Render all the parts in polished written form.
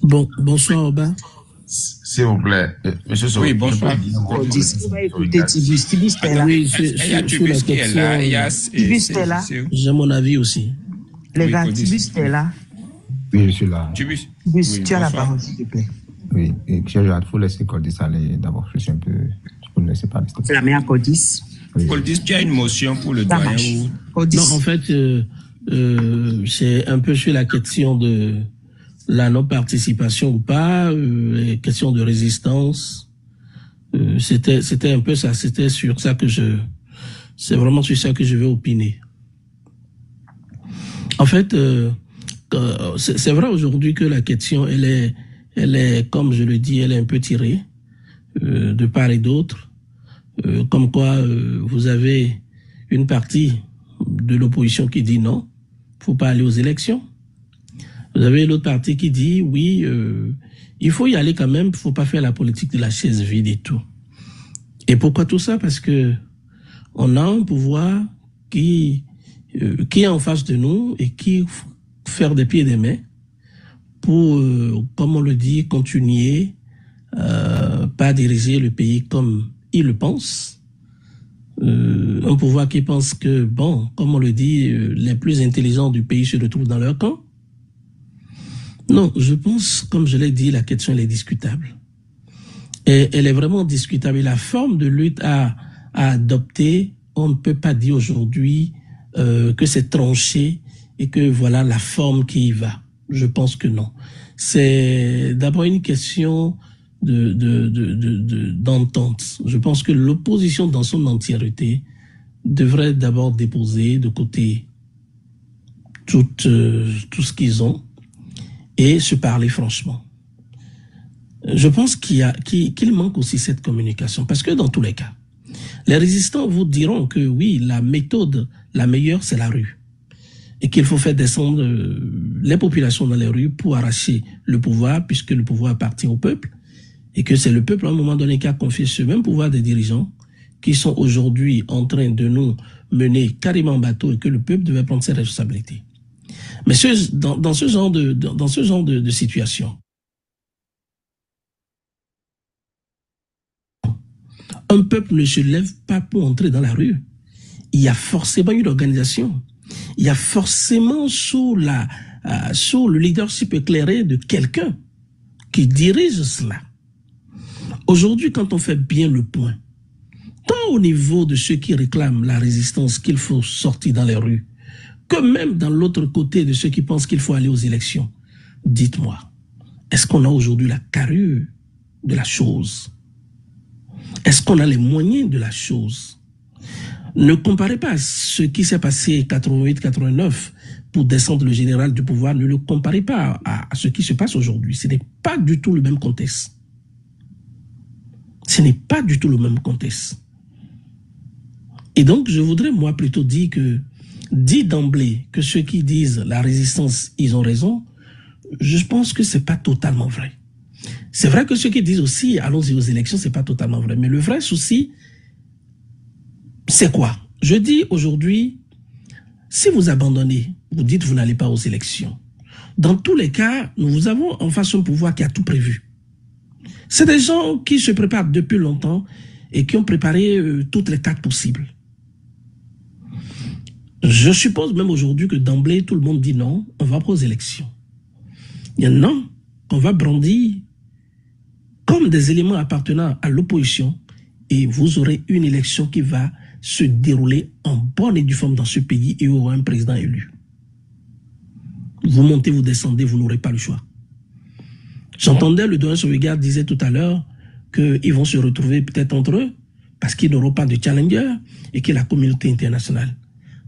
Bonsoir, Oba. S'il vous plaît, monsieur Sow. Oui, bonsoir. On va écouter Tibus. Tibus, t'es là. Oui, Il y a Tibus qui est là. Il y a Tibus, t'es là. j'ai mon avis aussi. Les gars, Tibus, t'es là. Oui, je suis là. Tibus, Tibus, tu as la parole, s'il te plaît. Oui, et il faut laisser Cordis aller d'abord. Je suis un peu. Je ne laisser pas rester. C'est la meilleure Cordis. Cordis, tu as une motion pour le doyen ou... Cordis. Non, en fait, c'est un peu sur la question de la non-participation ou pas, les questions de résistance. C'était un peu ça. C'était sur ça que c'est vraiment sur ça que je vais opiner. En fait, c'est vrai aujourd'hui que la question, elle est, comme je le dis, elle est un peu tirée de part et d'autre. Comme quoi, vous avez une partie de l'opposition qui dit non, faut pas aller aux élections. Vous avez l'autre partie qui dit oui, il faut y aller quand même, faut pas faire la politique de la chaise vide et tout. Et pourquoi tout ça? Parce que on a un pouvoir qui est en face de nous et qui faire des pieds et des mains pour, comme on le dit, continuer pas diriger le pays comme il le pense. Un pouvoir qui pense que, bon, comme on le dit, les plus intelligents du pays se retrouvent dans leur camp. Non, je pense, comme je l'ai dit, la question elle est discutable. Et elle est vraiment discutable. Et la forme de lutte à adopter, on ne peut pas dire aujourd'hui que c'est tranché et que voilà la forme qui y va. Je pense que non. C'est d'abord une question d'entente. Je pense que l'opposition dans son entièreté devrait d'abord déposer de côté tout ce qu'ils ont et se parler franchement. Je pense qu'il manque aussi cette communication parce que dans tous les cas, les résistants vous diront que oui, la méthode la meilleure, c'est la rue et qu'il faut faire descendre les populations dans les rues pour arracher le pouvoir puisque le pouvoir appartient au peuple et que c'est le peuple à un moment donné qui a confié ce même pouvoir des dirigeants qui sont aujourd'hui en train de nous mener carrément en bateau et que le peuple devait prendre ses responsabilités. Mais dans ce genre de situation, un peuple ne se lève pas pour entrer dans la rue. Il y a forcément une organisation. Il y a forcément sous le leadership éclairé de quelqu'un qui dirige cela. Aujourd'hui, quand on fait bien le point, tant au niveau de ceux qui réclament la résistance qu'il faut sortir dans les rues, que même dans l'autre côté de ceux qui pensent qu'il faut aller aux élections, dites-moi, est-ce qu'on a aujourd'hui la carrure de la chose? Est-ce qu'on a les moyens de la chose? Ne comparez pas ce qui s'est passé 88-89 pour descendre le général du pouvoir, ne le comparez pas à ce qui se passe aujourd'hui. Ce n'est pas du tout le même contexte. Ce n'est pas du tout le même contexte. Et donc, je voudrais, moi, plutôt dire d'emblée que ceux qui disent la résistance, ils ont raison, je pense que c'est pas totalement vrai. C'est vrai que ceux qui disent aussi, allons-y aux élections, c'est pas totalement vrai. Mais le vrai souci, c'est quoi? Je dis aujourd'hui, si vous abandonnez, vous dites vous n'allez pas aux élections. Dans tous les cas, nous avons en face un pouvoir qui a tout prévu. C'est des gens qui se préparent depuis longtemps et qui ont préparé toutes les cartes possibles. Je suppose même aujourd'hui que d'emblée, tout le monde dit non, on va pas aux élections. Il y en a qu'on va brandir comme des éléments appartenant à l'opposition et vous aurez une élection qui va se dérouler en bonne et due forme dans ce pays et il y aura un président élu. Vous montez, vous descendez, vous n'aurez pas le choix. J'entendais le doyen Sauvegarde disait tout à l'heure qu'ils vont se retrouver peut-être entre eux parce qu'ils n'auront pas de challenger et que la communauté internationale.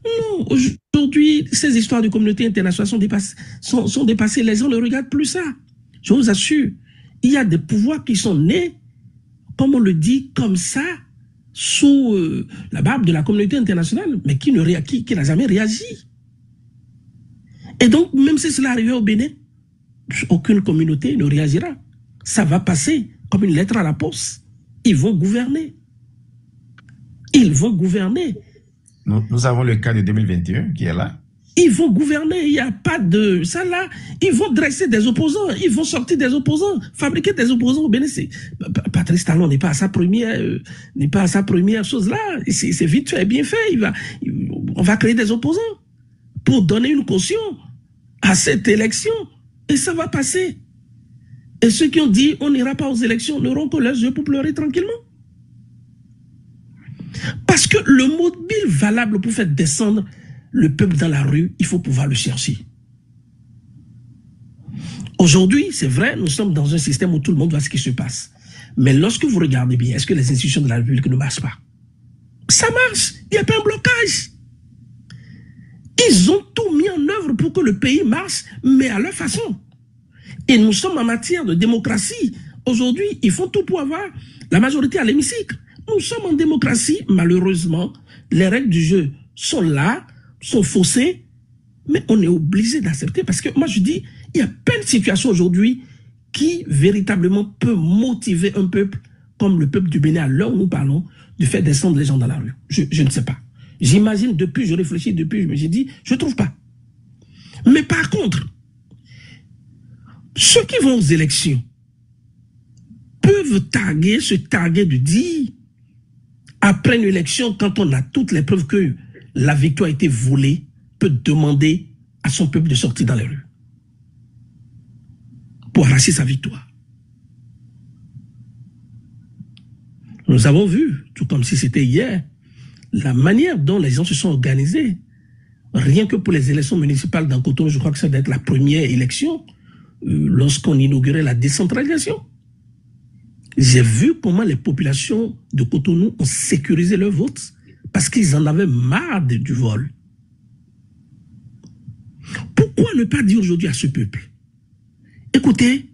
Non, aujourd'hui, ces histoires de communauté internationale sont dépassées. Les gens ne regardent plus ça. Je vous assure, il y a des pouvoirs qui sont nés, comme on le dit, comme ça, sous la barbe de la communauté internationale, mais qui n'a jamais réagi. Et donc, même si cela arrivait au Bénin, aucune communauté ne réagira. Ça va passer comme une lettre à la poste. Ils vont gouverner. Ils vont gouverner. Nous avons le cas de 2021 qui est là. Ils vont gouverner, il n'y a pas de... Ça là, ils vont dresser des opposants, ils vont sortir des opposants, fabriquer des opposants au Bénin. Patrice Talon n'est pas à sa première chose là. C'est vite fait, bien fait. On va créer des opposants pour donner une caution à cette élection. Et ça va passer. Et ceux qui ont dit on n'ira pas aux élections n'auront que leurs yeux pour pleurer tranquillement. Parce que le mobile valable pour faire descendre le peuple dans la rue, il faut pouvoir le chercher. Aujourd'hui, c'est vrai, nous sommes dans un système où tout le monde voit ce qui se passe. Mais lorsque vous regardez bien, est-ce que les institutions de la République ne marchent pas? Ça marche, il n'y a pas un blocage. Ils ont tout mis en œuvre pour que le pays marche, mais à leur façon. Et nous sommes en matière de démocratie. Aujourd'hui, ils font tout pour avoir la majorité à l'hémicycle. Nous sommes en démocratie, malheureusement, les règles du jeu sont là, sont faussées, mais on est obligé d'accepter parce que moi je dis, il y a plein de situations aujourd'hui qui véritablement peut motiver un peuple comme le peuple du Bénin à l'heure où nous parlons de faire descendre les gens dans la rue. Je ne sais pas. J'imagine depuis, je réfléchis depuis, je me suis dit, je ne trouve pas. Mais par contre, ceux qui vont aux élections peuvent se targuer de dire, après une élection, quand on a toutes les preuves que la victoire a été volée, peut demander à son peuple de sortir dans les rues pour arracher sa victoire. Nous avons vu, tout comme si c'était hier, la manière dont les gens se sont organisés. Rien que pour les élections municipales dans Cotonou, je crois que ça doit être la première élection lorsqu'on inaugurait la décentralisation. J'ai vu comment les populations de Cotonou ont sécurisé leur vote parce qu'ils en avaient marre du vol. Pourquoi ne pas dire aujourd'hui à ce peuple, écoutez,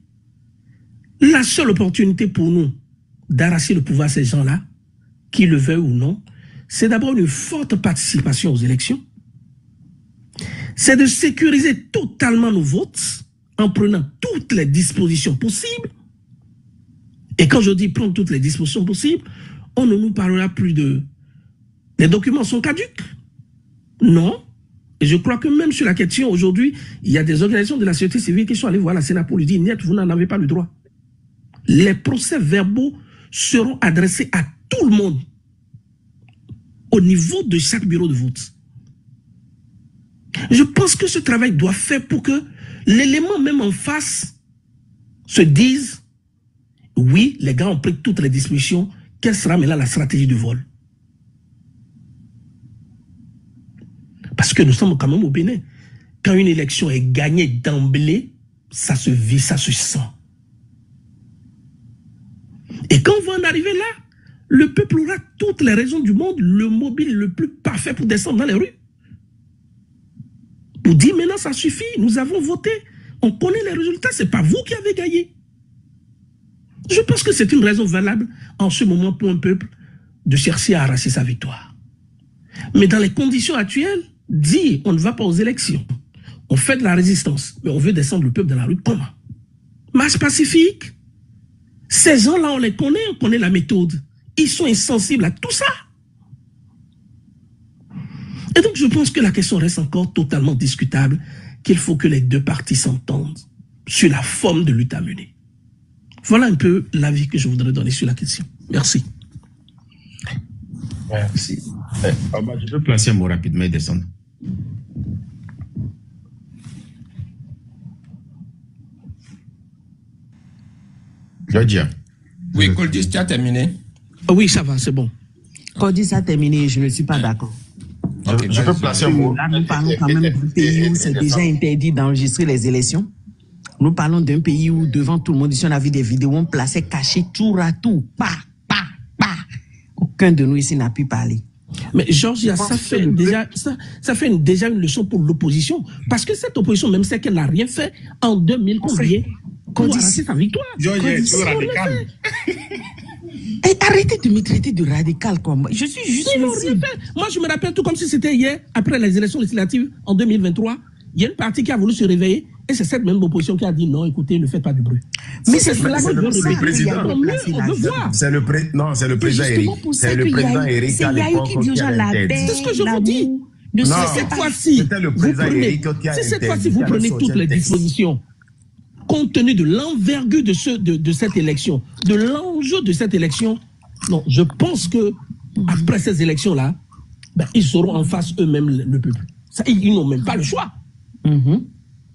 la seule opportunité pour nous d'arracher le pouvoir à ces gens-là, qu'ils le veuillent ou non, c'est d'abord une forte participation aux élections, c'est de sécuriser totalement nos votes en prenant toutes les dispositions possibles. Et quand je dis prendre toutes les dispositions possibles, on ne nous parlera plus de... Les documents sont caducs. Non. Et je crois que même sur la question aujourd'hui, il y a des organisations de la société civile qui sont allées voir la Sénat pour lui dire, niet, vous n'en avez pas le droit. Les procès-verbaux seront adressés à tout le monde au niveau de chaque bureau de vote. Je pense que ce travail doit faire pour que l'élément même en face se dise oui, les gars ont pris toutes les dispositions. Quelle sera maintenant la stratégie du vol? Parce que nous sommes quand même au Bénin. Quand une élection est gagnée d'emblée, ça se vit, ça se sent. Et quand on va en arriver là, le peuple aura toutes les raisons du monde, le mobile le plus parfait pour descendre dans les rues. Pour dire maintenant ça suffit, nous avons voté, on connaît les résultats, c'est pas vous qui avez gagné. Je pense que c'est une raison valable en ce moment pour un peuple de chercher à arracher sa victoire. Mais dans les conditions actuelles, dire on ne va pas aux élections, on fait de la résistance, mais on veut descendre le peuple dans la rue, comment? Marche pacifique. Ces gens-là, on connaît la méthode. Ils sont insensibles à tout ça. Et donc je pense que la question reste encore totalement discutable, qu'il faut que les deux parties s'entendent sur la forme de lutte à mener. Voilà un peu l'avis que je voudrais donner sur la question. Merci. Merci. Je peux placer un mot rapidement et descendre. Georgia. Oui, Coldis, tu as terminé? Oui, ça va, c'est bon. Coldis a terminé, je ne suis pas d'accord. Je peux placer un mot. Là, nous parlons quand même d'un pays où c'est déjà interdit d'enregistrer les élections. Nous parlons d'un pays où, devant tout le monde, ici on a vu des vidéos, on plaçait caché tour à tour, pas. Aucun de nous ici n'a pu parler. Mais Georgia, ça fait déjà une leçon pour l'opposition. Parce que cette opposition, même celle qu'elle n'a rien fait en 2000, combien pour arracher sa victoire. Georgia est toujours radical. Arrêtez de me traiter de radical comme moi. Je suis juste... Moi, je me rappelle tout comme si c'était hier, après les élections législatives en 2023, il y a une partie qui a voulu se réveiller. Et c'est cette même opposition qui a dit non, écoutez, ne faites pas du bruit. Mais c'est le président. C'est le président. Non, c'est le président Eric. C'est le président Eric. C'est Yahi qui dirige la paix. C'est ce que je vous dis. de Non, cette fois-ci, c'était le vous président prenez, Eric qui a si cette fois-ci interdit vous à la prenez sortie toutes un les texte. dispositions, compte tenu de l'envergure de cette élection, de l'enjeu de cette élection, non, je pense que après ces élections-là, ben, ils auront en face eux-mêmes le peuple. Ça, ils n'ont même pas le choix.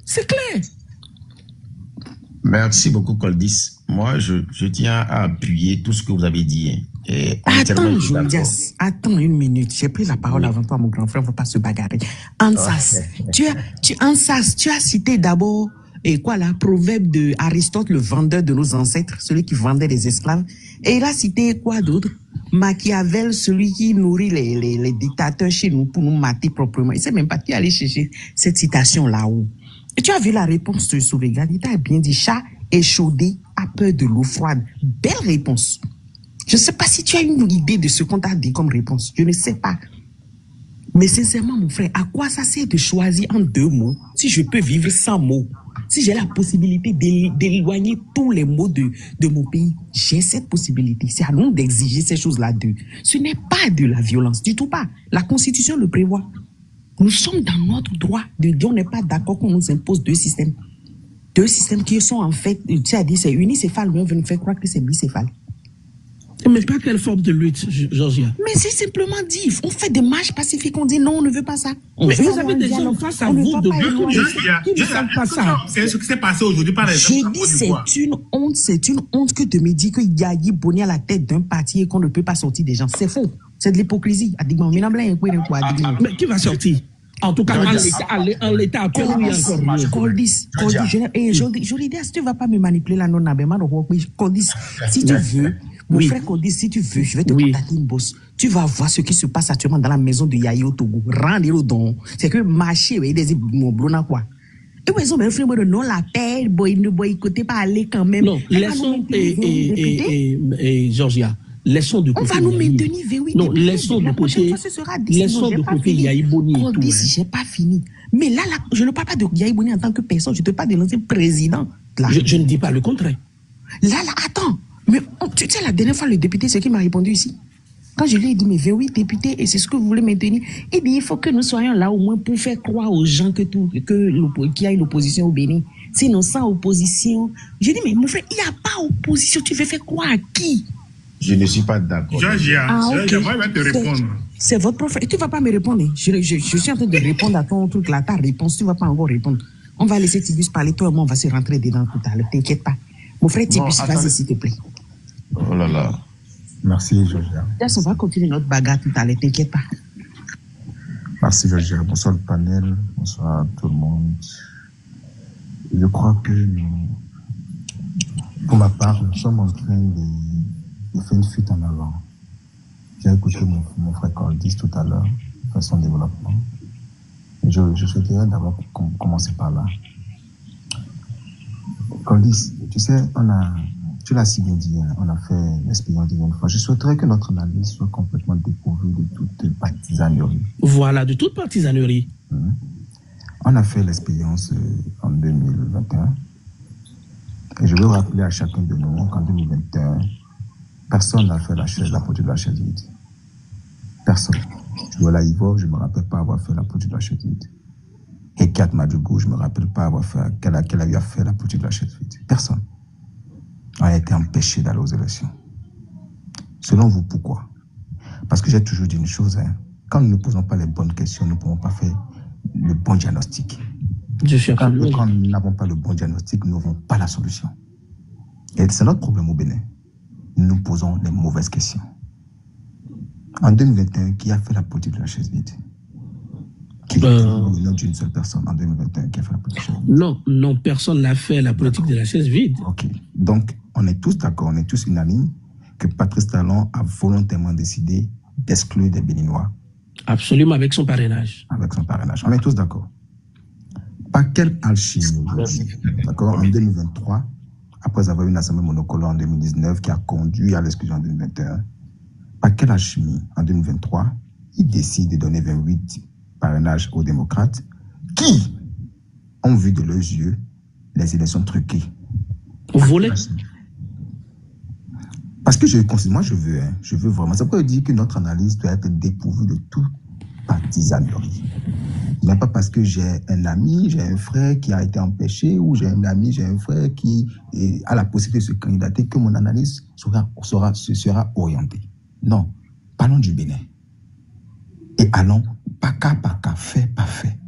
C'est clair. Merci beaucoup, Coldis. Moi, je tiens à appuyer tout ce que vous avez dit. Hein. Et Attends, Jolias, attends une minute. J'ai pris la parole avant toi, mon grand frère. On ne va pas se bagarrer. Ansas, tu as cité d'abord, et quoi là, proverbe de Aristote, le vendeur de nos ancêtres, celui qui vendait des esclaves. Et il a cité quoi d'autre? Machiavel, celui qui nourrit les dictateurs chez nous pour nous mater proprement. Il ne sait même pas qui allait chercher cette citation là-haut. Et tu as vu la réponse de Souregal. Il t'a bien dit, chat échaudé a peur de l'eau froide. Belle réponse. Je ne sais pas si tu as une idée de ce qu'on t'a dit comme réponse. Je ne sais pas. Mais sincèrement, mon frère, à quoi ça sert de choisir en 2 mots si je peux vivre sans mots? Si j'ai la possibilité d'éloigner tous les mots de mon pays, j'ai cette possibilité. C'est à nous d'exiger ces choses-là d'eux. Ce n'est pas de la violence, du tout pas. La Constitution le prévoit. Nous sommes dans notre droit de dire on n'est pas d'accord qu'on nous impose 2 systèmes. 2 systèmes qui sont en fait, tu as dit c'est unicéphale, mais on veut nous faire croire que c'est bicéphale. Mais pas quelle forme de lutte, Georgia. Mais c'est simplement dit, on fait des marches pacifiques, on dit non, on ne veut pas ça. Mais vous avez des gens face à vous de beaucoup qui ne savent pas ça. C'est ce qui s'est passé aujourd'hui par exemple. Je dis c'est une honte que de me dire qu'il y a Yayi Boni à la tête d'un parti et qu'on ne peut pas sortir des gens. C'est faux. C'est de l'hypocrisie. Mais qui va sortir? En tout cas, en l'état actuel, oui, encore. Coldis, si tu ne vas pas me manipuler la non-abéma, Coldis, si tu veux, mon frère Coldis, si tu veux, je vais te contacter une bosse. Tu vas voir ce qui se passe actuellement dans la maison de Yayi au Togo. Rendre don. C'est que marché, des blona quoi. Et ils ont bien fait non la paix, boycotter pas aller quand même. Non, laissons et Georgia. Laissons de côté. On va nous maintenir vers oui. Non, laissons de côté. Laissons de côté Yayi Boni et tout. J'ai pas fini. Mais là, je ne parle pas de Yayi Boni en tant que personne. Je te parle de l'ancien président. Je ne dis pas le contraire. Là, attends. Mais tu sais, la dernière fois, le député, c'est qui m'a répondu ici. Quand je lui ai dit, mais 28 députés, et c'est ce que vous voulez maintenir, il dit, il faut que nous soyons là au moins pour faire croire aux gens qu'il y a une opposition au Bénin. Sinon, sans opposition. Je dis, mais mon frère, il n'y a pas opposition. Tu veux faire croire à qui? Je ne suis pas d'accord. Georgia, moi, je vais te répondre. C'est votre professeur. Tu ne vas pas me répondre. Je suis en train de répondre à ton truc là, ta réponse. Tu ne vas pas encore répondre. On va laisser Tibus parler. Toi et moi, on va se rentrer dedans tout à l'heure. T'inquiète pas. Mon frère Tibus, vas-y, s'il te plaît. Oh là là. Merci, Georgia. On va continuer notre bagarre tout à l'heure. T'inquiète pas. Merci, Georgia. Bonsoir le panel. Bonsoir tout le monde. Je crois que pour ma part, nous sommes en train de faire une fuite en avant. J'ai écouté mon frère Coldis tout à l'heure, sur son développement. Je souhaiterais d'abord commencer par là. Coldis, tu sais, tu l'as si bien dit, hein, on a fait l'expérience d'une fois. Je souhaiterais que notre analyse soit complètement dépourvue de toute partisanerie. Voilà, de toute partisanerie. On a fait l'expérience en 2021. Et je veux rappeler à chacun de nous qu'en 2021, personne n'a fait la politique de la chaise vide. Personne. Je vois la Ivo, je ne me rappelle pas avoir fait la politique de la chaise vide. Et Kat Madougou, je ne me rappelle pas avoir fait, qu'elle a eu à faire la politique de la chaise vide. Personne. On a été empêché d'aller aux élections. Selon vous, pourquoi? Parce que j'ai toujours dit une chose, hein. Quand nous ne posons pas les bonnes questions, nous ne pouvons pas faire le bon diagnostic. Quand nous n'avons pas le bon diagnostic, nous n'avons pas la solution. Et c'est notre problème au Bénin. Nous posons les mauvaises questions. En 2021, qui a fait la politique de la chaise vide? Qui est le nom d'une seule personne en 2021 qui a fait la politique de la chaise vide? Non, personne n'a fait la politique de la chaise vide. Ok. Donc, on est tous d'accord, on est tous unanimes que Patrice Talon a volontairement décidé d'exclure des Béninois. Absolument, avec son parrainage. Avec son parrainage. On est tous d'accord. Par quelle alchimie aujourd'hui, d'accord, en 2023, après avoir eu une assemblée monocolore en 2019 qui a conduit à l'exclusion en 2021, par quelle alchimie, en 2023, il décide de donner 28 parrainages aux démocrates qui ont vu de leurs yeux les élections truquées? Volées? Parce que moi je veux vraiment, ça peut dire que notre analyse doit être dépourvue de toute partisanerie. Ce n'est pas parce que j'ai un ami, j'ai un frère qui a été empêché, ou j'ai un ami, j'ai un frère qui a la possibilité de se candidater que mon analyse sera orientée. Non, parlons du Bénin. Et allons pas cas par cas, fait par fait.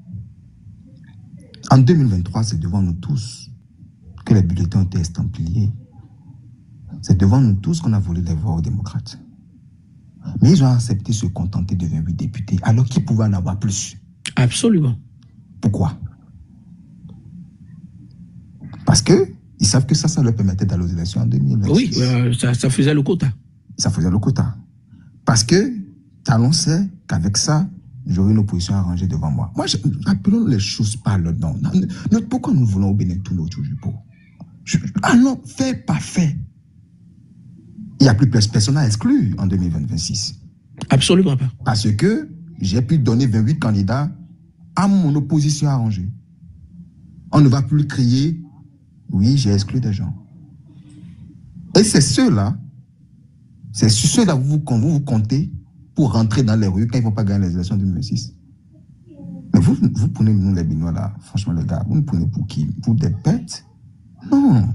En 2023, c'est devant nous tous que les bulletins ont été estampillés. C'est devant nous tous qu'on a volé les voix aux démocrates. Mais ils ont accepté de se contenter de 28 députés, alors qu'ils pouvaient en avoir plus. Absolument. Pourquoi? Parce qu'ils savent que ça leur permettait d'aller aux élections en 2026. Oui, ça faisait le quota. Ça faisait le quota. Parce que Talon sait qu'avec ça, j'aurai une opposition arrangée devant moi. Moi, appelons les choses par leur nom. Pourquoi nous voulons au Bénin tout l'autre jour? Allons, fait par fait. Il n'y a plus personne à exclure en 2026. Absolument pas. Parce que j'ai pu donner 28 candidats à mon opposition arrangée. On ne va plus crier, oui, j'ai exclu des gens. Et c'est ceux-là, qu'on vous comptez pour rentrer dans les rues quand ils ne vont pas gagner les élections de 2026. Mais vous prenez nous les Béninois là, franchement les gars, vous nous prenez pour qui? Pour des bêtes? Non.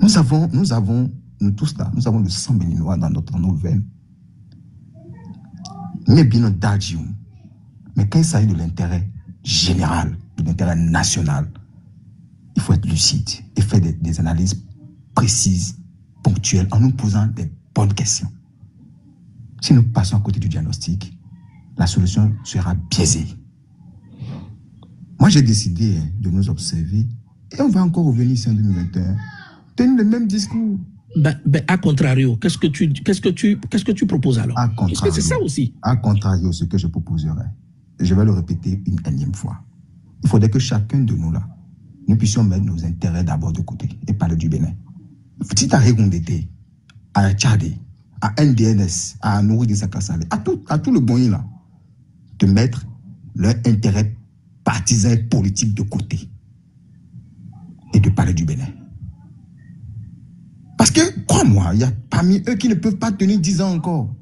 Nous tous là, nous avons le sang béninois dans nos veines. Mais bien d'Adjium. Mais quand il s'agit de l'intérêt général, de l'intérêt national, il faut être lucide et faire des analyses précises, ponctuelles, en nous posant des bonnes questions. Si nous passons à côté du diagnostic, la solution sera biaisée. Moi, j'ai décidé de nous observer et on va encore revenir ici en 2021, tenir le même discours. À contrario, qu'est-ce que tu proposes alors? Est-ce que c'est ça aussi? À contrario, ce que je proposerais, je vais le répéter une énième fois. Il faudrait que chacun de nous là, nous puissions mettre nos intérêts d'abord de côté et parler du Bénin. Si tu as Régondété, à Tchadé, à NDNS, à Nouri de Sakassale, à tout le bon là, de mettre leur intérêt partisan et politique de côté et de parler du Bénin. Parce que, crois-moi, il y a parmi eux qui ne peuvent pas tenir 10 ans encore.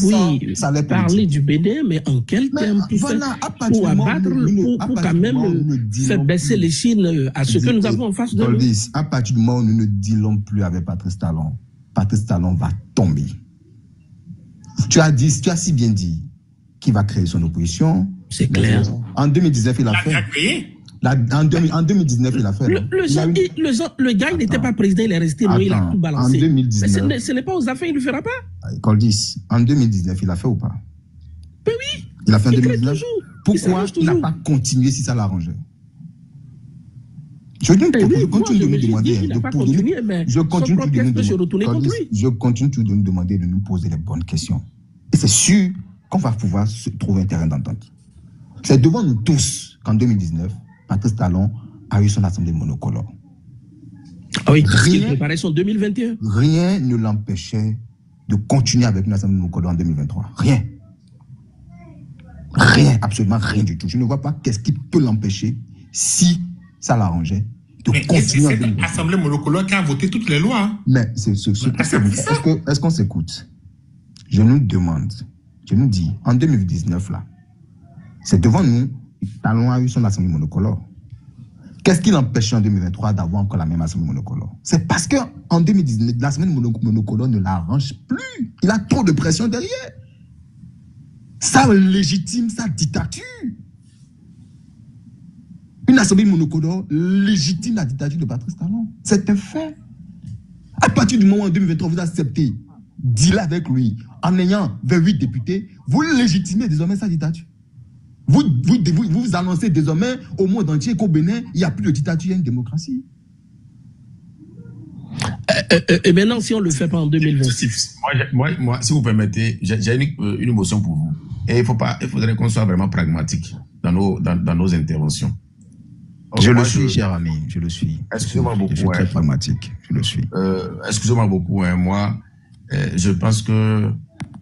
Oui, parler du Bénin, mais en quel terme pour abattre, pour quand même faire baisser les Chines à ce que nous avons en face de nous. À partir du moment où nous ne dealons plus avec Patrice Talon va tomber. Tu as si bien dit qu'il va créer son opposition. C'est clair. En 2019, il a fait. En 2019, il a fait. Le gars, il n'était pas président, il est resté, mais il a tout balancé. En 2019, mais ce n'est pas aux affaires, il ne le fera pas. Coldis, en 2019, il a fait ou pas? Mais oui. Il a fait en 2019. Pourquoi il n'a pas continué si ça l'arrangeait? Je continue de nous demander. Je continue de nous demander de nous poser les bonnes questions. Et c'est sûr qu'on va pouvoir trouver un terrain d'entente. C'est devant nous tous qu'en 2019, Patrice Talon a eu son assemblée monocolore. Ah oui, il préparait son 2021. Rien ne l'empêchait de continuer avec une assemblée monocolore en 2023. Rien. Rien, absolument rien du tout. Je ne vois pas qu'est-ce qui peut l'empêcher, si ça l'arrangeait, de continuer en 2023. C'est l'assemblée monocolore qui a voté toutes les lois. Mais est-ce qu'on s'écoute? Je nous demande, je nous dis, en 2019 là, c'est devant nous, Talon a eu son assemblée monocolore. Qu'est-ce qui l'empêchait en 2023 d'avoir encore la même assemblée monocolore? C'est parce qu'en 2019, l'assemblée monocolore ne l'arrange plus. Il a trop de pression derrière. Ça légitime sa dictature. Une assemblée monocolore légitime la dictature de Patrice Talon. C'est un fait. À partir du moment où en 2023, vous acceptez dealer avec lui en ayant 28 députés, vous légitimez désormais sa dictature. Vous annoncez désormais au monde entier qu'au Bénin, il n'y a plus de dictature, il y a une démocratie. Et maintenant, si on ne le fait pas en 2026. Moi, si vous permettez, j'ai une émotion pour vous. Et il faudrait qu'on soit vraiment pragmatique dans nos interventions. Je le suis, cher ami, je le suis. Excusez-moi beaucoup. Je suis très pragmatique, je le suis. Excusez-moi beaucoup, moi, je pense que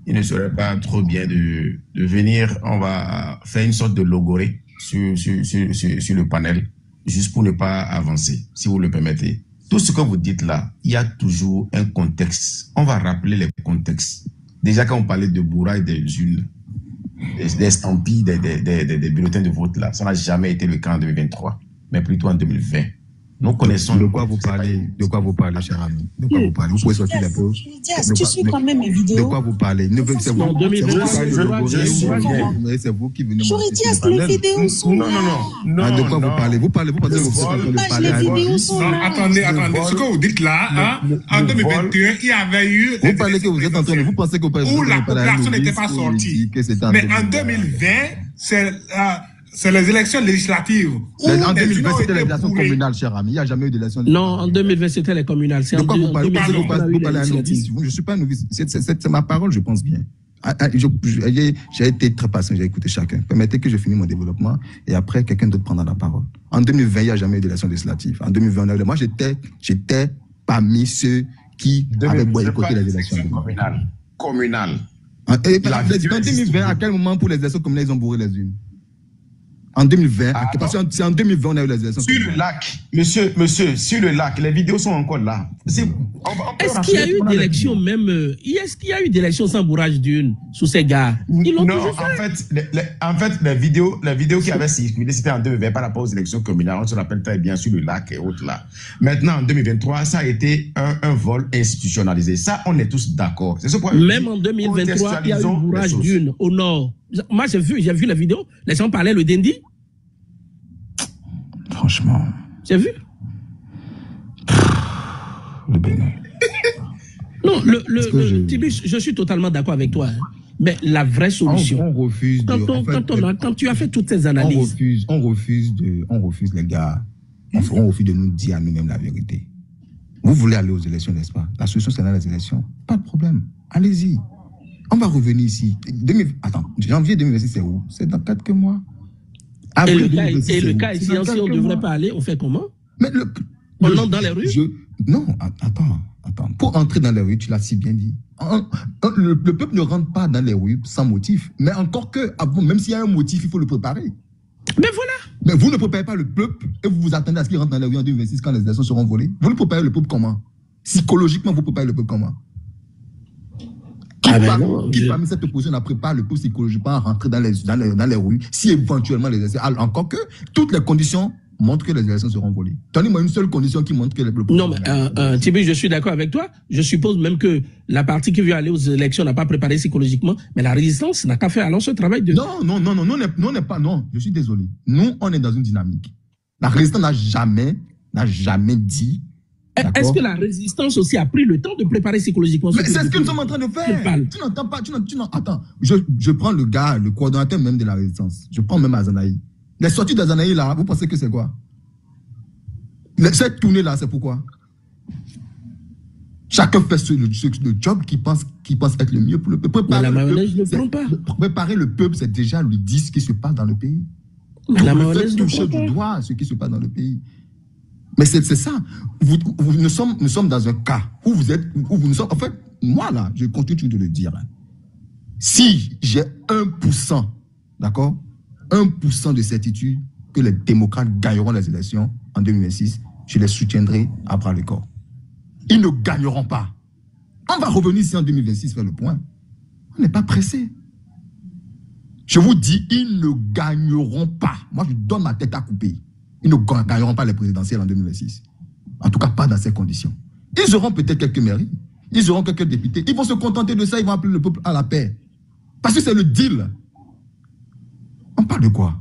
il ne serait pas trop bien de venir, on va faire une sorte de logorée sur le panel, juste pour ne pas avancer, si vous le permettez. Tout ce que vous dites là, il y a toujours un contexte. On va rappeler les contextes. Déjà, quand on parlait de Boura et des Jules, des estampilles des bulletins de vote là. Ça n'a jamais été le cas en 2023, mais plutôt en 2020. Nous connaissons. De quoi vous parlez, cher ami? De quoi vous parlez? Vous pouvez sortir les preuves. Tu suis quand même mes vidéos. De quoi vous parlez? C'est vous, c'est vous qui venez. J'aurais dit, est-ce que les vidéos sont là? Non. De quoi vous parlez? Vous pensez que vous êtes en train de parler à vidéos sont là. Attendez. Ce que vous dites là, en 2021, il y avait eu. Vous parlez que vous êtes en train de. Vous pensez que vous où la population n'était pas sortie. Mais en 2020, c'est les élections législatives. En 2020, c'était les élections communales, cher ami. Il n'y a jamais eu d'élections législatives. Non, en 2020, c'était les communales. De quoi vous parlez? Vous parlez à un novice. Je ne suis pas un novice. C'est ma parole, je pense bien. J'ai été très patient, j'ai écouté chacun. Permettez que je finisse mon développement et après, quelqu'un d'autre prendra la parole. En 2020, il n'y a jamais eu d'élections législatives. En 2020, moi, j'étais parmi ceux qui avaient boycotté les élections communales. En 2020, à quel moment pour les élections communales, ils ont bourré les unes? En 2020, parce que c'est en 2020 on a eu les élections. Sur le lac, monsieur, sur le lac, les vidéos sont encore là. Est-ce qu'il y a eu d'élections même, est-ce qu'il y a eu d'élections sans bourrage d'une sous ces gars? Ils l'ont toujours fait. En fait, les vidéos qui avaient circulé, c'était en 2020 par rapport aux élections communales. On se rappelle très bien sur le lac et autres là. Maintenant, en 2023, ça a été un vol institutionnalisé. Ça, on est tous d'accord. C'est ce point. Même en 2023, il y a eu bourrage d'une au nord. Moi, j'ai vu la vidéo. Les gens parlaient le Dendi. Franchement. J'ai vu. Le Bénin. Non, Tibus, je suis totalement d'accord avec toi. Hein. Mais la vraie solution. On refuse quand tu as fait toutes ces analyses. On refuse les gars. On refuse de nous dire à nous-mêmes la vérité. Vous voulez aller aux élections, n'est-ce pas? La solution, c'est dans les élections. Pas de problème. Allez-y. On va revenir ici. Janvier 2026, c'est où? C'est dans 4 mois. Et le cas ici, si on ne devrait pas aller, on fait comment? On entre dans les rues? Non, attends. Pour entrer dans les rues, tu l'as si bien dit. Le peuple ne rentre pas dans les rues sans motif. Mais encore que, même s'il y a un motif, il faut le préparer. Mais voilà. Mais vous ne préparez pas le peuple et vous vous attendez à ce qu'il rentre dans les rues en 2026 quand les élections seront volées. Vous ne préparez le peuple comment? Psychologiquement, vous préparez le peuple comment? Qui parmi cette opposition n'a préparé le peuple psychologiquement à rentrer dans les rues si éventuellement les élections. Encore que toutes les conditions montrent que les élections seront volées. Donnez-moi une seule condition qui montre que les peuples. Non, mais Tibi, je suis d'accord avec toi. Je suppose même que la partie qui veut aller aux élections n'a pas préparé psychologiquement, mais la résistance n'a qu'à faire alors ce travail de. Non, on n'est pas. Non, je suis désolé. Nous, on est dans une dynamique. La résistance n'a jamais dit. Est-ce que la résistance aussi a pris le temps de préparer psychologiquement? Mais c'est ce que nous sommes en train de faire. Tu n'entends pas, attends, je prends le gars, le coordonnateur même de la résistance. Je prends même Azanaï. Les sorties d'Azanaï là, vous pensez que c'est quoi? Cette tournée là, c'est pourquoi? Chacun fait le job qui pense être le mieux pour le peuple. Mais la mayonnaise ne prend pas. Préparer le peuple, c'est déjà lui dire ce qui se passe dans le pays. Mais la mayonnaise ne toucher du doigt ce qui se passe dans le pays. Mais c'est ça. Nous sommes dans un cas où nous sommes. En fait, moi là, je continue de le dire. Hein. Si j'ai 1%, d'accord, 1% de certitude que les démocrates gagneront les élections en 2026, je les soutiendrai à bras le corps. Ils ne gagneront pas. On va revenir ici en 2026 faire le point. On n'est pas pressé. Je vous dis, ils ne gagneront pas. Moi, je donne ma tête à couper. Ils ne gagneront pas les présidentielles en 2026. En tout cas, pas dans ces conditions. Ils auront peut-être quelques mairies. Ils auront quelques députés. Ils vont se contenter de ça. Ils vont appeler le peuple à la paix. Parce que c'est le deal. On parle de quoi?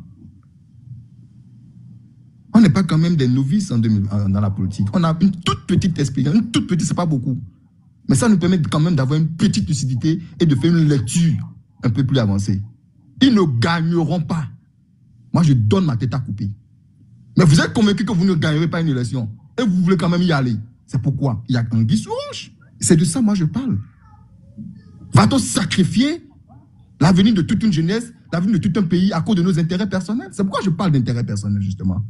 On n'est pas quand même des novices dans la politique. On a une toute petite expérience. Une toute petite, c'est pas beaucoup. Mais ça nous permet quand même d'avoir une petite lucidité et de faire une lecture un peu plus avancée. Ils ne gagneront pas. Moi, je donne ma tête à couper. Mais vous êtes convaincu que vous ne gagnerez pas une élection. Et vous voulez quand même y aller. C'est pourquoi il y a anguille sous roche. C'est de ça, moi, je parle. Va-t-on sacrifier l'avenir de toute une jeunesse, l'avenir de tout un pays à cause de nos intérêts personnels? C'est pourquoi je parle d'intérêts personnels, justement.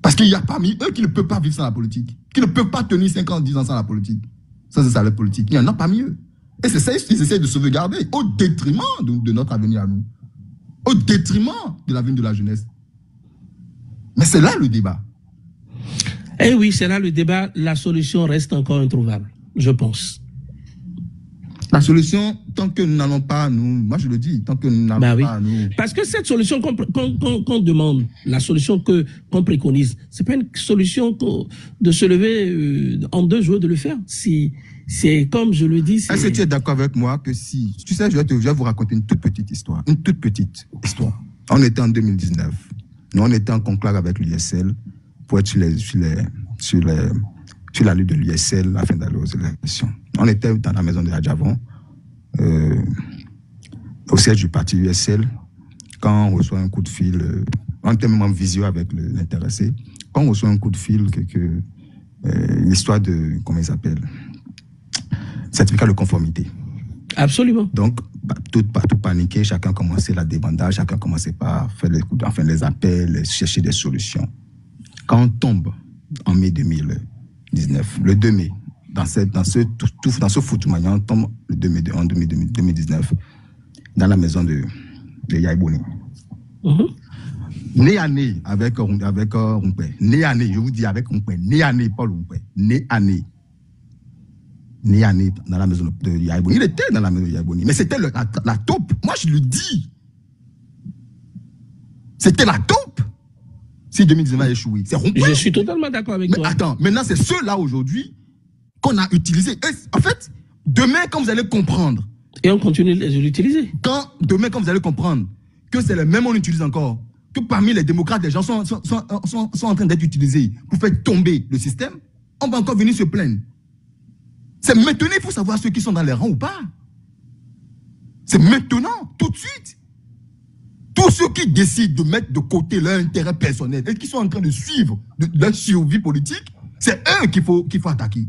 Parce qu'il y a parmi eux qui ne peuvent pas vivre sans la politique. Qui ne peuvent pas tenir 5 ans, 10 ans sans la politique. Ça, c'est ça, la politique. Il y en a parmi eux. Et c'est ça, ils essaient de sauvegarder au détriment de notre avenir à nous. Au détriment de l'avenir de la jeunesse. Mais c'est là le débat. Eh oui, c'est là le débat. La solution reste encore introuvable, je pense. La solution, tant que nous n'allons pas, moi je le dis, tant que nous n'allons pas, Parce que cette solution qu'on demande, la solution qu'on préconise, c'est pas une solution de se lever en 2 jours de le faire. C'est comme je le dis. Est-ce que tu es d'accord avec moi que si, tu sais, je vais vous raconter une toute petite histoire. Une toute petite histoire. On était en 2019. Nous, on était en conclave avec l'USL pour être sur la lutte de l'USL afin d'aller aux élections. On était dans la maison de Adjavon, au siège du parti USL, quand on reçoit un coup de fil, on était même en visio avec l'intéressé, quand on reçoit un coup de fil, l'histoire de, comment il s'appelle, certificat de conformité. Absolument. Donc, tout paniqué, chacun commençait la débandage, chacun commençait par faire les appels, chercher des solutions. Quand on tombe en mai 2019, le 2 mai, dans ce foutoumania, on tombe le 2 mai en 2019, dans la maison de Yaïbouni. Né à nez avec Rumpé. Né à nez, je vous dis avec Rumpé. Né à nez, pas Rumpé. Né à nez. Né à nez dans la maison de Yaïbouni. Il était dans la maison de Yaïbouni. Mais c'était la taupe. Moi, je le dis. C'était la taupe. Si 2019 a échoué, c'est Rumpé. Je suis totalement d'accord avec toi. Mais attends, maintenant, c'est ceux-là aujourd'hui qu'on a utilisés. En fait, demain, quand vous allez comprendre. Et on continue de l'utiliser. Demain, quand vous allez comprendre que c'est le même on utilise encore, que parmi les démocrates, les gens sont en train d'être utilisés pour faire tomber le système, on va encore venir se plaindre. C'est maintenant, il faut savoir ceux qui sont dans les rangs ou pas. C'est maintenant, tout de suite. Tous ceux qui décident de mettre de côté leur intérêt personnel et qui sont en train de suivre leur survie politique, c'est eux qu'il faut attaquer.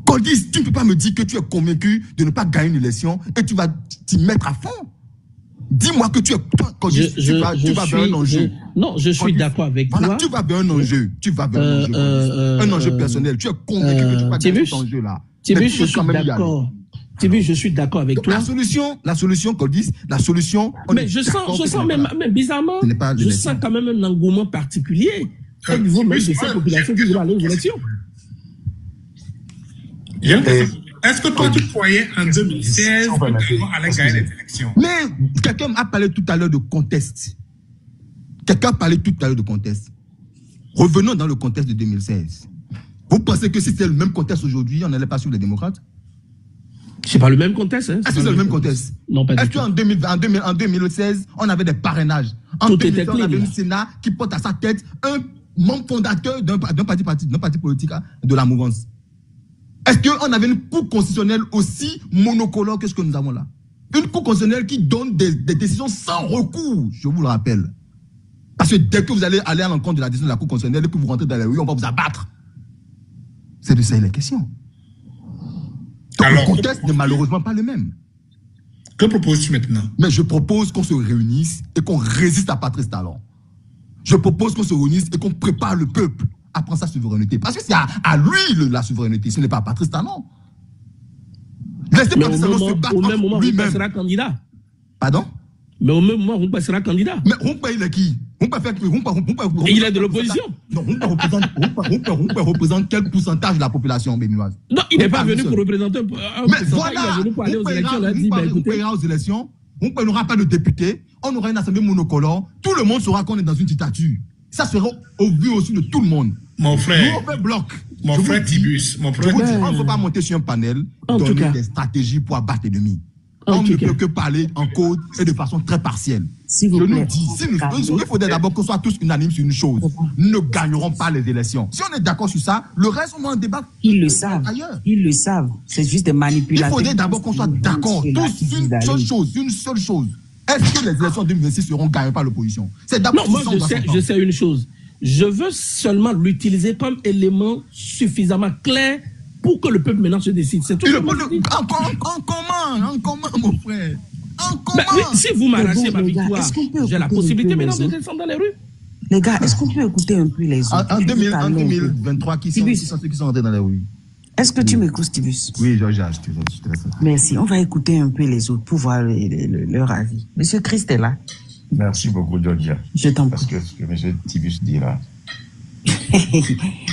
Coldis, tu ne peux pas me dire que tu es convaincu de ne pas gagner une élection et tu vas t'y mettre à fond. Dis-moi que tu vas vers un enjeu. Non, je suis d'accord avec toi. Tu vas vers un enjeu. Tu vas vers un enjeu personnel. Tu es convaincu que tu vas gagner cet enjeu-là. Tibu, je suis d'accord. Tibu, je suis d'accord avec toi. La solution, Coldis, la solution. Mais je sens même bizarrement, je sens quand même un engouement particulier au niveau même de cette population qui veut aller aux élections. Est-ce que toi, tu croyais en 2016 qu'on allait gagner les élections? Mais quelqu'un a parlé tout à l'heure de contexte. Revenons dans le contexte de 2016. Vous pensez que si c'était le même contexte aujourd'hui, on n'allait pas suivre les démocrates? C'est pas le même contexte. Hein? Est-ce que c'est le même contexte? Non, pas du tout. Est-ce qu'en 2016, on avait des parrainages? En 2016, on avait un Sénat qui porte à sa tête un membre fondateur d'un parti politique de la mouvance. Est-ce qu'on avait une cour constitutionnelle aussi monocolore que ce que nous avons là? Une cour constitutionnelle qui donne des décisions sans recours, je vous le rappelle. Parce que dès que vous allez à l'encontre de la décision de la cour constitutionnelle et que vous rentrez dans la rue, on va vous abattre. C'est de ça il est question. Donc alors, le contexte n'est malheureusement pas le même. Que proposes-tu maintenant? Mais je propose qu'on se réunisse et qu'on résiste à Patrice Talon. Je propose qu'on se réunisse et qu'on prépare le peuple à prendre sa souveraineté. Parce que c'est à lui la souveraineté, ce n'est pas à Patrice Talon. Laissez Patrice Talon se battre. Au même moment, Rumpa sera candidat. Pardon? Mais au même moment, Rumpa sera candidat. Mais Rumpa, il est qui? Il est de l'opposition. Non, Rumpa représente quel pourcentage de la population béninoise? Non, il n'est pas venu pour représenter un mais voilà, il est venu pour aller aux élections. Rumpa ira aux élections. Rumpa n'aura pas de député. On aura une assemblée monocolore. Tout le monde saura qu'on est dans une dictature. Ça sera au vu aussi de tout le monde. Mon frère. Nous, on fait bloc. Mon frère Tibus. Je vous dis, on ne peut pas monter sur un panel, donner des stratégies pour abattre l'ennemi. On ne peut que parler en code et de façon très partielle. Je nous dis, il faudrait d'abord qu'on soit tous unanimes sur une chose. Nous ne gagnerons pas les élections. Si on est d'accord sur ça, le reste, on va en débattre. Ils le savent. Ils le savent. C'est juste des manipulations. Il faudrait d'abord qu'on soit d'accord. Tous une seule chose. Est-ce que les élections de 2026 seront gagnées par l'opposition? Non, moi je sais une chose. Je veux seulement l'utiliser comme élément suffisamment clair pour que le peuple maintenant se décide. C'est tout. En commun, mon frère. En commun. Mais si vous m'arrachez ma victoire, j'ai la possibilité maintenant de descendre dans les rues. Les gars, est-ce qu'on peut écouter un peu les autres? En 2023, qui sont ceux qui sont rentrés dans les rues? Est-ce que tu m'écoutes, Tibus? Oui, je te laisse. Merci. On va écouter un peu les autres pour voir leur avis. Monsieur Christ est là. Merci beaucoup, Georgia. Je t'en prie. Parce que ce que M. Tibus dit là,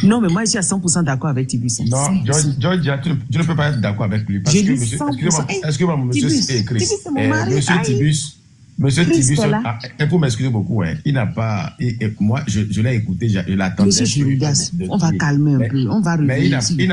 Non, mais moi, je suis à 100% d'accord avec Tibus. Non, Georgia, tu ne peux pas être d'accord avec lui. Parce que, excusez-moi, monsieur Tibus, Monsieur Tibus, il faut m'excuser beaucoup. Hein. Il n'a pas. Moi, je l'ai écouté, je l'attendais. On va calmer un peu. On va revenir. Mais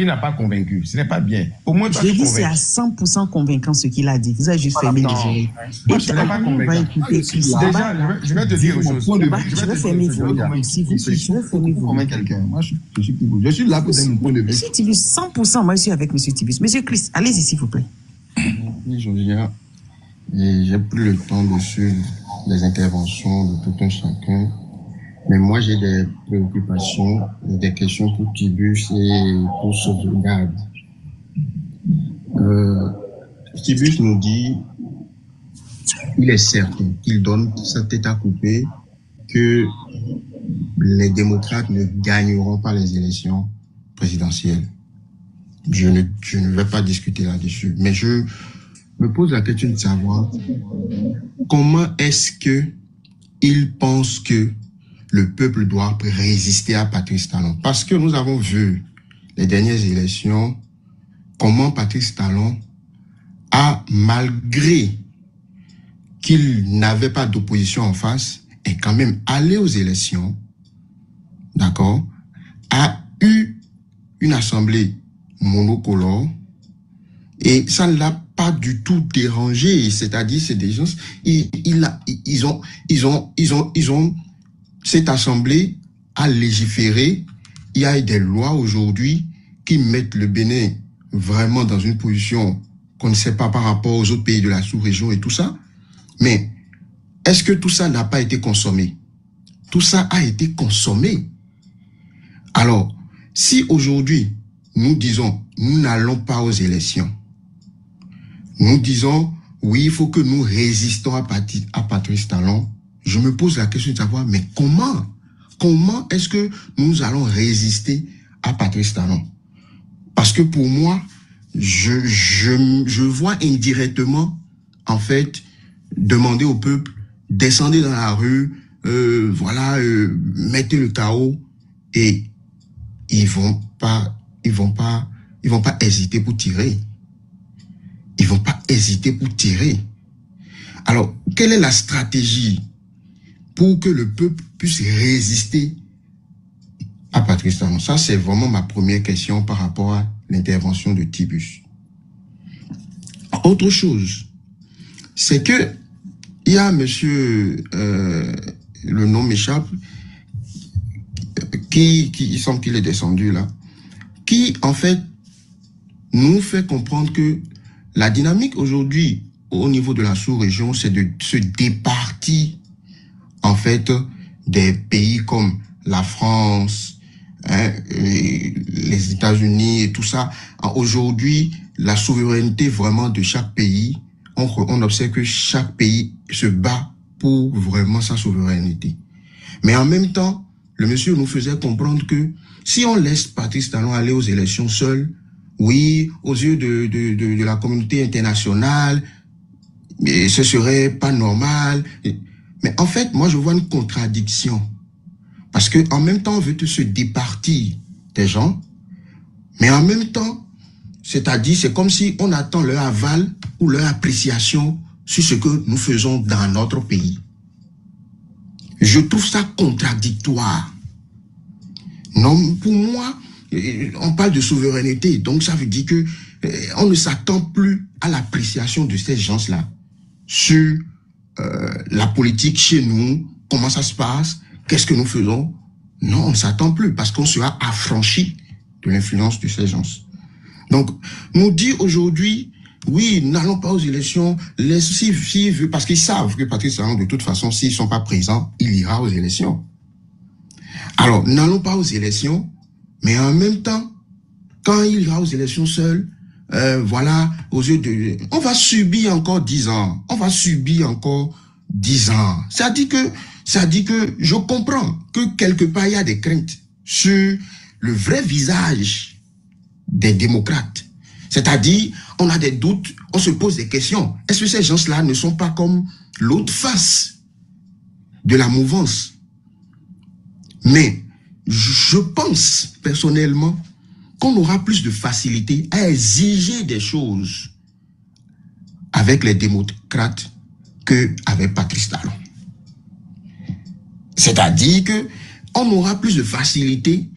il n'a pas convaincu. Ce n'est pas bien. Au moins, je dis c'est à 100% convaincant ce qu'il a dit. Vous avez juste fermé les oreilles. Moi, je ne l'ai pas convaincu. Déjà, je vais te dire une chose. Je vais fermer vos oreilles. Je vais fermer vos oreilles. Quelqu'un. Moi, je suis là pour donner mon point de vue. Monsieur Tibus, 100%. Moi, je suis avec Monsieur Tibus. Monsieur Chris, allez-y, s'il vous plaît. Oui, Georgia. J'ai pris le temps de suivre les interventions de tout un chacun. Mais moi, j'ai des préoccupations, des questions pour Tibus et pour Sauvegarde. Tibus nous dit, il est certain qu'il donne sa tête à couper que les démocrates ne gagneront pas les élections présidentielles. Je ne vais pas discuter là-dessus, mais je me pose la question de savoir comment est-ce que il pense que le peuple doit résister à Patrice Talon. Parce que nous avons vu les dernières élections, comment Patrice Talon a, malgré qu'il n'avait pas d'opposition en face, est quand même allé aux élections, d'accord, a eu une assemblée monocolore, et ça ne l'a pas du tout dérangé. C'est-à-dire, c'est des gens, ils ont, cette assemblée a légiféré. Il y a des lois aujourd'hui qui mettent le Bénin vraiment dans une position qu'on ne sait pas par rapport aux autres pays de la sous-région et tout ça. Mais est-ce que tout ça n'a pas été consommé? Tout ça a été consommé. Alors, si aujourd'hui, nous disons, nous n'allons pas aux élections, nous disons, oui, il faut que nous résistons à Patrice Talon. Je me pose la question de savoir, mais comment est-ce que nous allons résister à Patrice Talon? Parce que pour moi, je vois indirectement, en fait, demander au peuple, descendez dans la rue, mettez le chaos, et ils vont pas hésiter pour tirer. Ils vont pas hésiter pour tirer. Alors, quelle est la stratégie pour que le peuple puisse résister à Patrice Talon? Ça, c'est vraiment ma première question par rapport à l'intervention de Tibus. Autre chose, c'est que il y a monsieur, le nom m'échappe, qui il semble qu'il est descendu là, qui en fait nous fait comprendre que la dynamique aujourd'hui au niveau de la sous-région, c'est de se départir en fait des pays comme la France, les États-Unis et tout ça. Aujourd'hui, la souveraineté vraiment de chaque pays, on observe que chaque pays se bat pour vraiment sa souveraineté. Mais en même temps, le monsieur nous faisait comprendre que si on laisse Patrice Talon aller aux élections seul, oui, aux yeux de la communauté internationale, mais ce serait pas normal. Mais en fait, moi, je vois une contradiction. Parce que en même temps, on veut se départir des gens, mais en même temps, c'est-à-dire, c'est comme si on attend leur aval ou leur appréciation sur ce que nous faisons dans notre pays. Je trouve ça contradictoire. Non, pour moi, on parle de souveraineté, donc ça veut dire que on ne s'attend plus à l'appréciation de ces gens-là sur la politique chez nous, comment ça se passe, qu'est-ce que nous faisons. Non, on ne s'attend plus parce qu'on sera affranchi de l'influence de ces gens. Donc, nous dit aujourd'hui, oui, n'allons pas aux élections, parce qu'ils savent que Patrice Talon, de toute façon, s'ils ne sont pas présents, il ira aux élections. Alors, n'allons pas aux élections, mais en même temps, quand il ira aux élections seul, aux yeux de... On va subir encore 10 ans. On va subir encore 10 ans. Ça dit que je comprends que quelque part, il y a des craintes sur le vrai visage des démocrates. C'est-à-dire, on a des doutes, on se pose des questions. Est-ce que ces gens-là ne sont pas comme l'autre face de la mouvance? Mais je pense personnellement qu'on aura plus de facilité à exiger des choses avec les démocrates qu'avec Patrice Talon. C'est-à-dire que on aura plus de facilité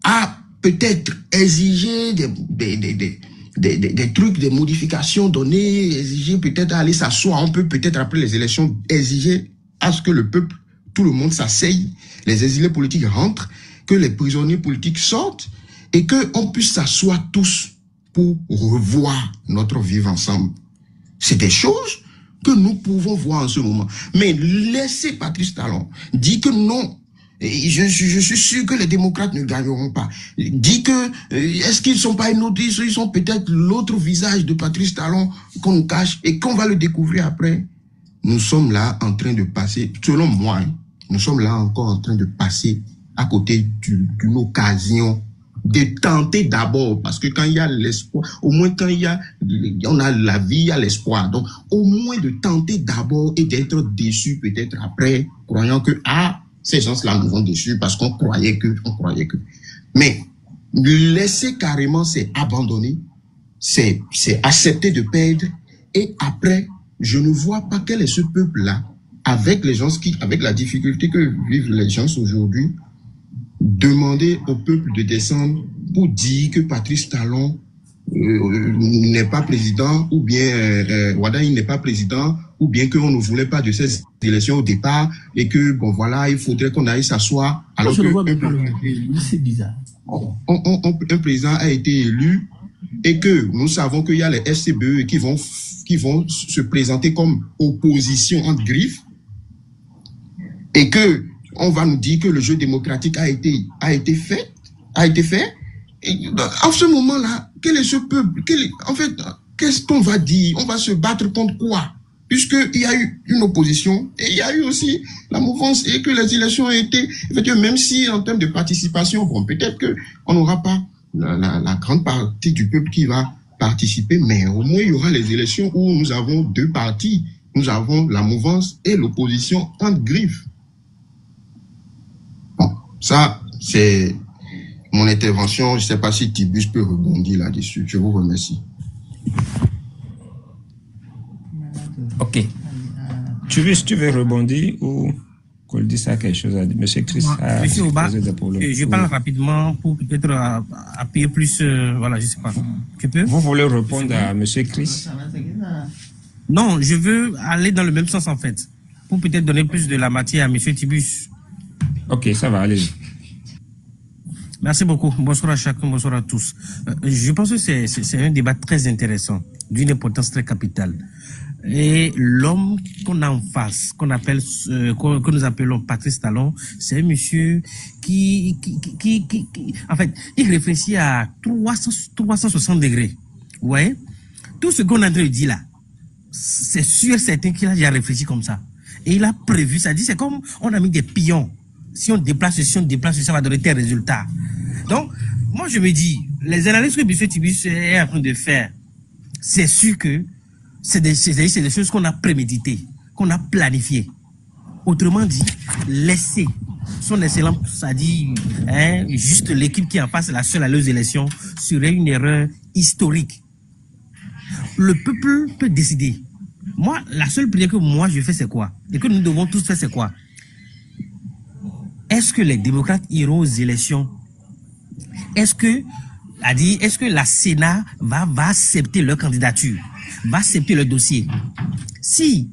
à peut-être exiger des trucs, des modifications données, exiger peut-être à aller s'asseoir. On peut peut-être après les élections exiger à ce que le peuple, tout le monde s'asseye, les exilés politiques rentrent, que les prisonniers politiques sortent et qu'on puisse s'asseoir tous pour revoir notre vivre ensemble. C'est des choses que nous pouvons voir en ce moment. Mais laisser Patrice Talon dire que non, je suis sûr que les démocrates ne gagneront pas. Dit que, est-ce qu'ils ne sont pas une ils sont peut-être l'autre visage de Patrice Talon qu'on nous cache et qu'on va le découvrir après. Nous sommes là en train de passer, selon moi, nous sommes là encore en train de passer à côté d'une occasion de tenter d'abord, parce que quand il y a l'espoir, au moins quand on a la vie, il y a l'espoir. Donc, au moins de tenter d'abord et d'être déçu peut-être après, croyant que, ces gens-là nous ont déçus parce qu'on croyait que. Mais, laisser carrément, c'est abandonner, c'est accepter de perdre, et après, je ne vois pas quel est ce peuple-là, avec la difficulté que vivent les gens aujourd'hui, demander au peuple de descendre pour dire que Patrice Talon n'est pas président, ou bien Wada n'est pas président, ou bien qu'on ne voulait pas de ces élections au départ, et que, bon voilà, il faudrait qu'on aille s'asseoir. Alors c'est bizarre. Un président a été élu, et que nous savons qu'il y a les FCBE qui vont se présenter comme opposition entre griffes, et que on va nous dire que le jeu démocratique a été fait. Et en ce moment-là, quel est ce peuple? En fait, qu'est-ce qu'on va dire? On va se battre contre quoi? Puisqu'il y a eu une opposition et il y a eu aussi la mouvance et que les élections ont été, même si en termes de participation, bon, peut-être qu'on n'aura pas la grande partie du peuple qui va participer, mais au moins il y aura les élections où nous avons deux partis. Nous avons la mouvance et l'opposition entre griffes. Bon, ça, c'est mon intervention. Je ne sais pas si Tibus peut rebondir là-dessus. Je vous remercie. Ok. Tibus, tu veux rebondir ou Koldis a quelque chose à dire? Monsieur Chris a Monsieur Oba, posé des problèmes. je parle rapidement pour peut-être appuyer plus, voilà, je sais pas. Je peux? Vous voulez répondre à Monsieur Chris? Non, je veux aller dans le même sens en fait, pour peut-être donner plus de la matière à Monsieur Tibus. Ok, ça va, allez. Merci beaucoup. Bonsoir à chacun, bonsoir à tous. Je pense que c'est un débat très intéressant, d'une importance très capitale. Et l'homme qu'on a en face, que nous appelons Patrice Talon, c'est un monsieur qui en fait, il réfléchit à 360 degrés. Vous voyez? Tout ce qu'on est en train de dire là, c'est sûr, certain qu'il a déjà réfléchi comme ça. Et il a prévu, ça dit, c'est comme on a mis des pions. Si on déplace ceci, ça va donner tel résultat. Donc, moi je me dis, les analyses que M. Tibus est en train de faire, c'est sûr que c'est des choses qu'on a préméditées, qu'on a planifiées. Autrement dit, laisser son excellence, ça dit, juste l'équipe qui est en face, la seule à aux élections, serait une erreur historique. Le peuple peut décider. Moi, la seule prière que moi je fais, c'est quoi? Et que nous devons tous faire, c'est quoi? Est-ce que les démocrates iront aux élections? Est-ce que la Sénat va accepter leur candidature, va accepter leur dossier? Si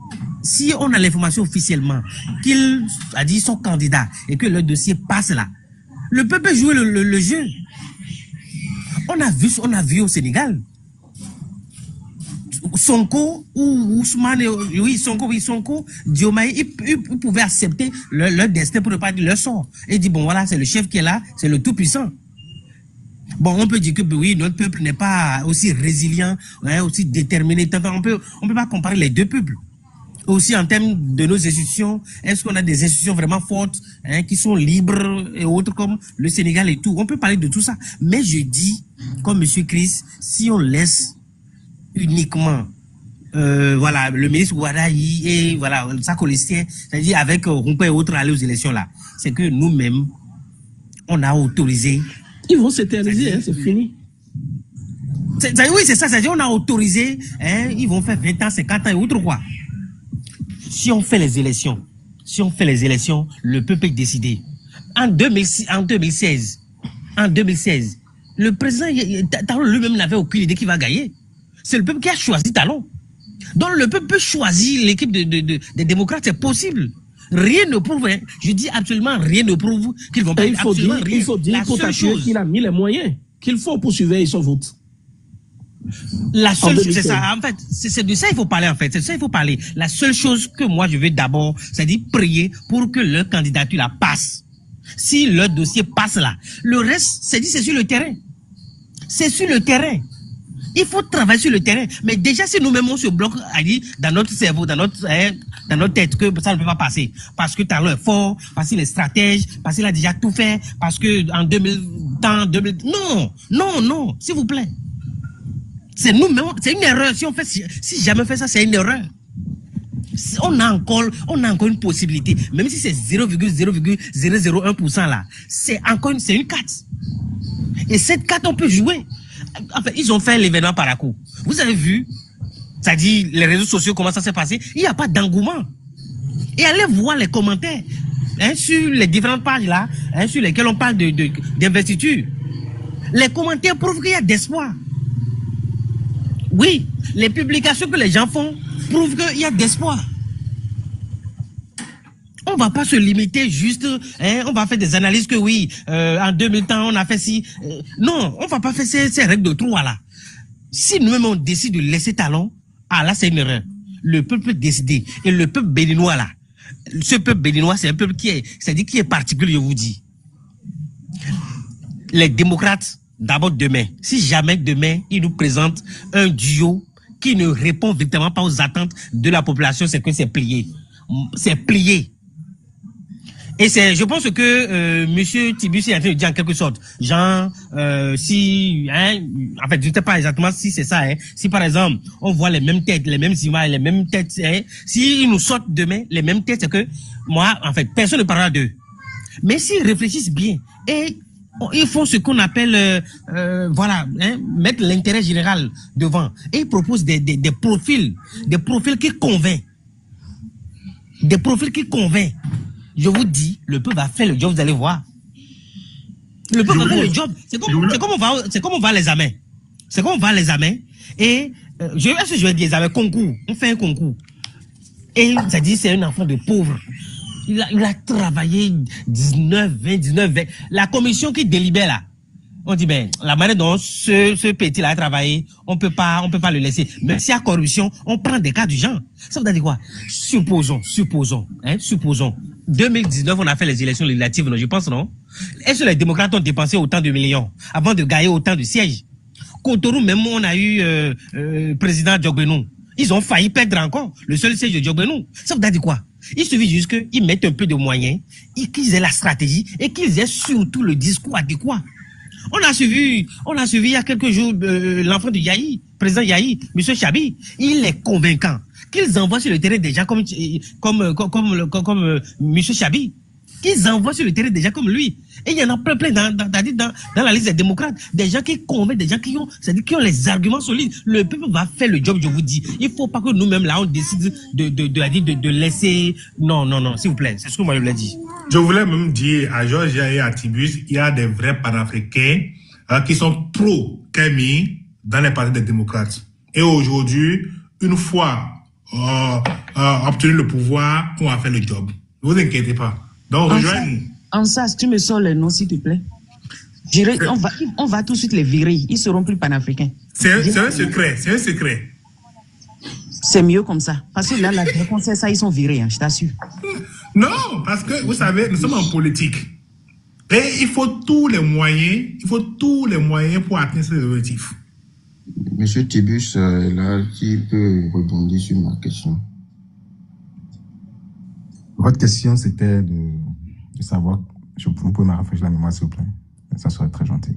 on a l'information officiellement qu'ils sont candidats et que leur dossier passe là, le peuple peut jouer le jeu. On a vu au Sénégal. Sonko ou Ousmane, Sonko, Diomaye, ils pouvaient accepter leur destin pour ne pas dire leur sort. Et dit, bon voilà, c'est le chef qui est là, c'est le tout-puissant. Bon, on peut dire que oui, notre peuple n'est pas aussi résilient, aussi déterminé. On peut pas comparer les deux peuples. Aussi en termes de nos institutions, est-ce qu'on a des institutions vraiment fortes, qui sont libres et autres comme le Sénégal et tout? On peut parler de tout ça. Mais je dis, comme M. Chris, si on laisse uniquement voilà, le ministre Ouadaï et voilà, sa colistière, c'est-à-dire avec Rumpa et autres aller aux élections là, c'est que nous-mêmes, on a autorisé. Ils vont s'éterniser, hein, c'est fini. Oui, c'est ça, c'est-à-dire on a autorisé, hein, ils vont faire 20 ans, 50 ans et autre quoi. Si on fait les élections, le peuple peut décider. En 2016, le président Talon lui-même n'avait aucune idée qui va gagner. C'est le peuple qui a choisi Talon. Donc le peuple peut choisir l'équipe des démocrates, c'est possible. Rien ne prouve, hein. Je dis absolument rien ne prouve qu'ils vont pas. Il faut dire qu'il a mis les moyens qu'il faut pour surveiller son vote. La seule chose, c'est ça, en fait, c'est de ça il faut parler, en fait, c'est de ça il faut parler. La seule chose que moi je veux d'abord, c'est de prier pour que leur candidature la passe. Si leur dossier passe là, le reste, c'est sur le terrain. C'est sur le terrain. Il faut travailler sur le terrain. Mais déjà, si nous-mêmes on se bloque à dire dans notre cerveau, dans notre tête que ça ne peut pas passer. Parce que Talon est fort, parce qu'il est stratège, parce qu'il a déjà tout fait, parce que en 2000, non, s'il vous plaît. C'est nous-mêmes, c'est une erreur. Si jamais on fait ça, c'est une erreur. On a encore une possibilité. Même si c'est 0,0001% là, c'est une carte. Et cette carte, on peut jouer. En fait, ils ont fait l'événement Parakou. Vous avez vu, c'est-à-dire les réseaux sociaux, comment ça s'est passé. Il n'y a pas d'engouement. Et allez voir les commentaires, hein, sur les différentes pages là, hein, sur lesquelles on parle d'investiture. Les commentaires prouvent qu'il y a d'espoir. Oui, les publications que les gens font prouvent qu'il y a d'espoir. On va pas se limiter juste, hein, on va faire des analyses que oui, en 2000 ans on a fait ci. Non, on va pas faire ces règles de trois là. Si nous-mêmes on décide de laisser Talon, là c'est une erreur. Le peuple peut décider. Et le peuple béninois là, ce peuple béninois c'est un peuple qui est particulier, je vous dis. Les démocrates, d'abord demain, si jamais demain ils nous présentent un duo qui ne répond véritablement pas aux attentes de la population, c'est que c'est plié. C'est plié. Et je pense que Monsieur Tibus est en train de dire en quelque sorte, genre, si, hein, en fait, je ne sais pas exactement si c'est ça, hein, si par exemple, on voit les mêmes têtes, les mêmes images, les mêmes têtes, hein, s'ils nous sortent demain les mêmes têtes, c'est que, moi, en fait, personne ne parlera d'eux. Mais s'ils réfléchissent bien, et ils font ce qu'on appelle, voilà, hein, mettre l'intérêt général devant, et ils proposent des profils qui convainquent. Des profils qui convainquent. Je vous dis, le peuple va faire le job, vous allez voir. Le peuple va faire le job. C'est comme on va à l'examen. C'est comme on va à l'examen. Et, est-ce que je vais dire l'examen, concours. On fait un concours. Et, ça dit, c'est un enfant de pauvre. Il a travaillé 19, 20. La commission qui délibère là, on dit, ben, la manière dont ce petit-là a travaillé, on peut pas le laisser. Même s'il y a corruption, on prend des cas du genre. Ça veut dire quoi? Supposons. 2019, on a fait les élections législatives, non, je pense, non? Est-ce que les démocrates ont dépensé autant de millions avant de gagner autant de sièges? Cotonou, même, on a eu, président Diogbenou. Ils ont failli perdre encore le seul siège de Diogbenou. Ça veut dire quoi? Il suffit juste qu'ils mettent un peu de moyens, et qu'ils aient la stratégie, et qu'ils aient surtout le discours adéquat. On a suivi il y a quelques jours l'enfant de Yahi, président Yahi, M. Chabi. Il est convaincant qu'ils envoient sur le terrain des gens comme M. Chabi. Qu'ils envoient sur le terrain des gens comme lui. Et il y en a plein dans la liste des démocrates. Des gens qui convainquent, des gens qui ont les arguments solides. Le peuple va faire le job, je vous dis. Il ne faut pas que nous-mêmes, là, on décide de laisser... Non, s'il vous plaît. C'est ce que moi, je voulais dire. Je voulais même dire à Georges et à Tibus, il y a des vrais panafricains qui sont pro-Kémy dans les partis des démocrates. Et aujourd'hui, une fois obtenu le pouvoir, on va faire le job. Ne vous inquiétez pas. Donc, rejoignez-nous. Ansas, tu me sors les noms, s'il te plaît. On va tout de suite les virer. Ils seront plus panafricains. C'est un secret. C'est mieux comme ça. Parce que là, la réponse c'est ça, ils sont virés, hein, je t'assure. Non, parce que, vous savez, nous sommes en politique. Et il faut tous les moyens pour atteindre ces objectifs. Monsieur Tibus, là, qui peut rebondir sur ma question. Votre question, c'était de savoir, vous pouvez me rafraîchir la mémoire, s'il vous plaît. Ça serait très gentil.